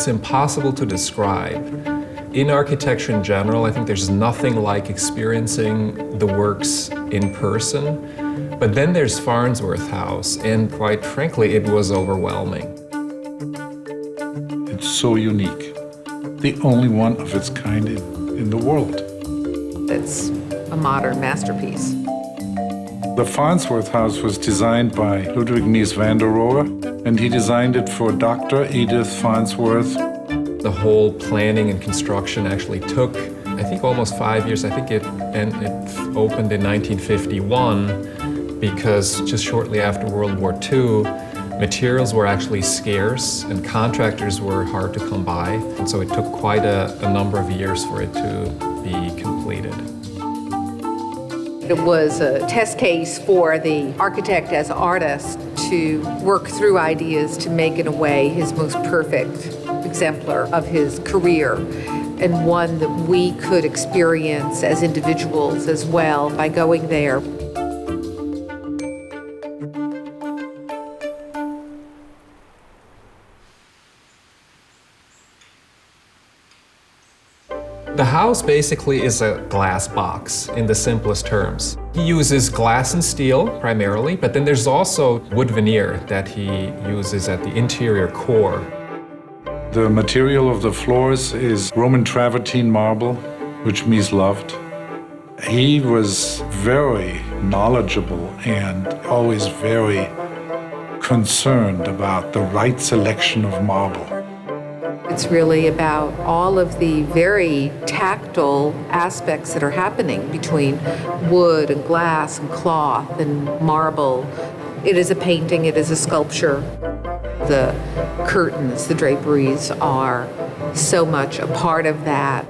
it's impossible to describe. In architecture in general, I think there's nothing like experiencing the works in person. But then there's Farnsworth House, and quite frankly, it was overwhelming. It's so unique. The only one of its kind in the world. It's a modern masterpiece. The Farnsworth House was designed by Ludwig Mies van der Rohe, and he designed it for Dr. Edith Farnsworth. The whole planning and construction actually took, I think, almost 5 years. I think it opened in 1951 because just shortly after World War II, materials were actually scarce and contractors were hard to come by. And so it took quite a number of years for it to be completed. It was a test case for the architect as artist to work through ideas to make, in a way, his most perfect exemplar of his career, and one that we could experience as individuals as well by going there. The house basically is a glass box in the simplest terms. He uses glass and steel primarily, but then there's also wood veneer that he uses at the interior core. The material of the floors is Roman travertine marble, which Mies loved. He was very knowledgeable and always very concerned about the right selection of marble. It's really about all of the very tactile aspects that are happening between wood and glass and cloth and marble. It is a painting, it is a sculpture. The curtains, the draperies are so much a part of that.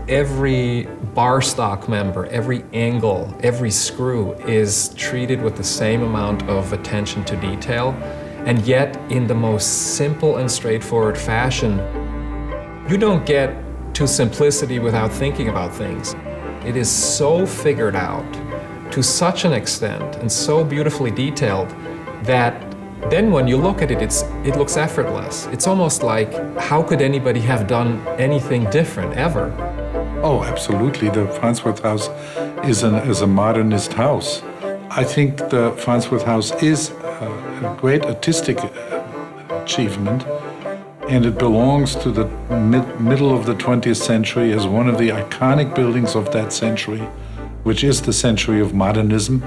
Every bar stock member, every angle, every screw is treated with the same amount of attention to detail. And yet, in the most simple and straightforward fashion, you don't get to simplicity without thinking about things. It is so figured out to such an extent and so beautifully detailed that then when you look at it, it looks effortless. It's almost like, how could anybody have done anything different ever? Oh, absolutely. The Farnsworth House is a modernist house. I think the Farnsworth House is a great artistic achievement, and it belongs to the middle of the 20th century as one of the iconic buildings of that century, which is the century of modernism.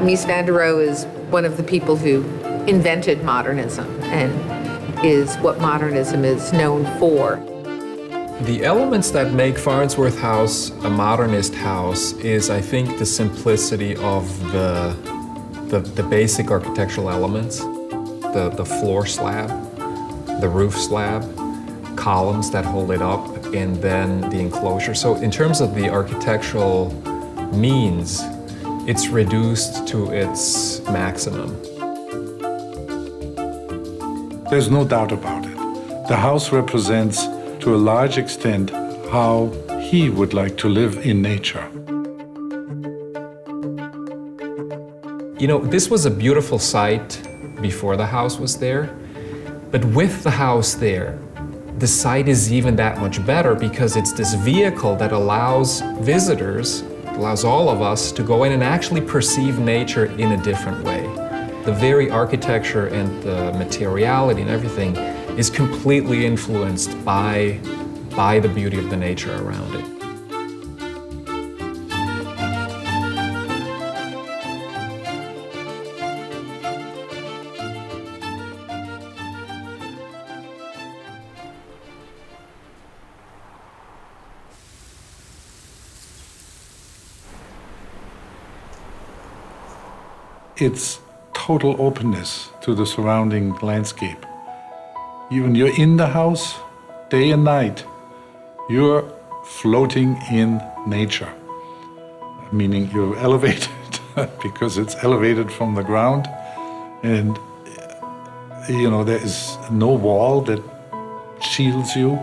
Mies van der Rohe is one of the people who invented modernism and is what modernism is known for. The elements that make Farnsworth House a modernist house is, I think, the simplicity of the basic architectural elements, the floor slab, the roof slab, columns that hold it up, and then the enclosure. So in terms of the architectural means, it's reduced to its maximum. There's no doubt about it. The house represents, to a large extent, how he would like to live in nature. You know, this was a beautiful site before the house was there, but with the house there, the site is even that much better because it's this vehicle that allows visitors, allows all of us to go in and actually perceive nature in a different way. The very architecture and the materiality and everything is completely influenced by the beauty of the nature around it. It's total openness to the surrounding landscape. When you're in the house, day and night, you're floating in nature, meaning you're elevated because it's elevated from the ground, and there is no wall that shields you.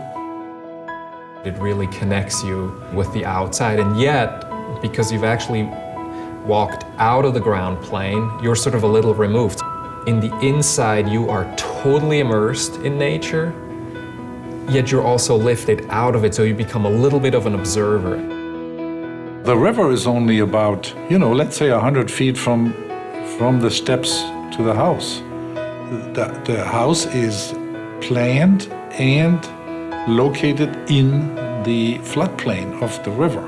It really connects you with the outside, and yet, because you've actually walked out of the ground plane, you're sort of a little removed. In the inside, you are totally immersed in nature, yet you're also lifted out of it, so you become a little bit of an observer. The river is only about, let's say 100 feet from the steps to the house. The house is planned and located in the floodplain of the river,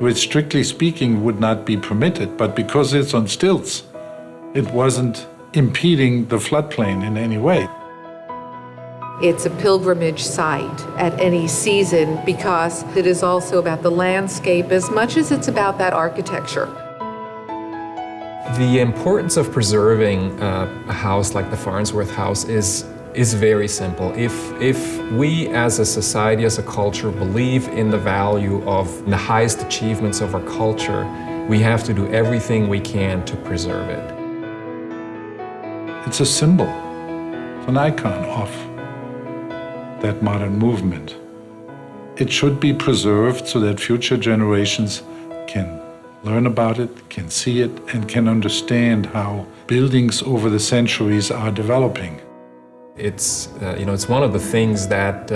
which strictly speaking would not be permitted, but because it's on stilts, it wasn't impeding the floodplain in any way. It's a pilgrimage site at any season because it is also about the landscape as much as it's about that architecture. The importance of preserving a house like the Farnsworth House is very simple. If we as a society, as a culture, believe in the value of the highest achievements of our culture, we have to do everything we can to preserve it. It's a symbol, it's an icon of that modern movement. It should be preserved so that future generations can learn about it, can see it, and can understand how buildings over the centuries are developing. It's one of the things that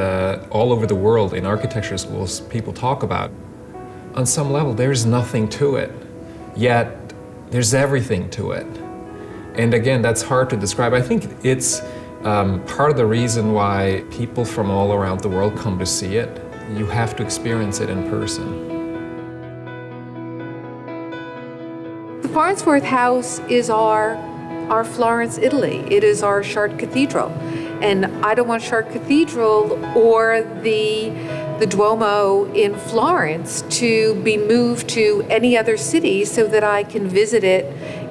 all over the world in architecture schools people talk about. On some level, there's nothing to it, yet there's everything to it. And again, that's hard to describe. I think it's part of the reason why people from all around the world come to see it. You have to experience it in person. The Farnsworth House is our Florence, Italy. It is our Chartres Cathedral. And I don't want Chartres Cathedral or the Duomo in Florence to be moved to any other city so that I can visit it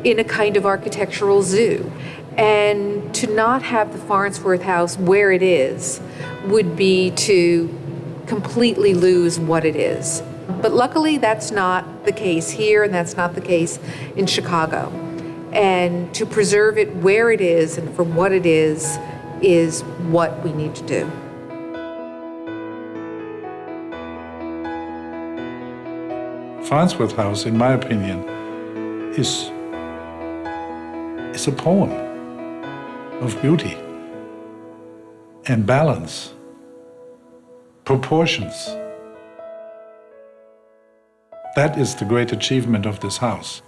in a kind of architectural zoo. And to not have the Farnsworth House where it is would be to completely lose what it is. But luckily, that's not the case here, and that's not the case in Chicago. And to preserve it where it is and for what it is what we need to do. Farnsworth House, in my opinion, is a poem of beauty and balance, proportions. That is the great achievement of this house.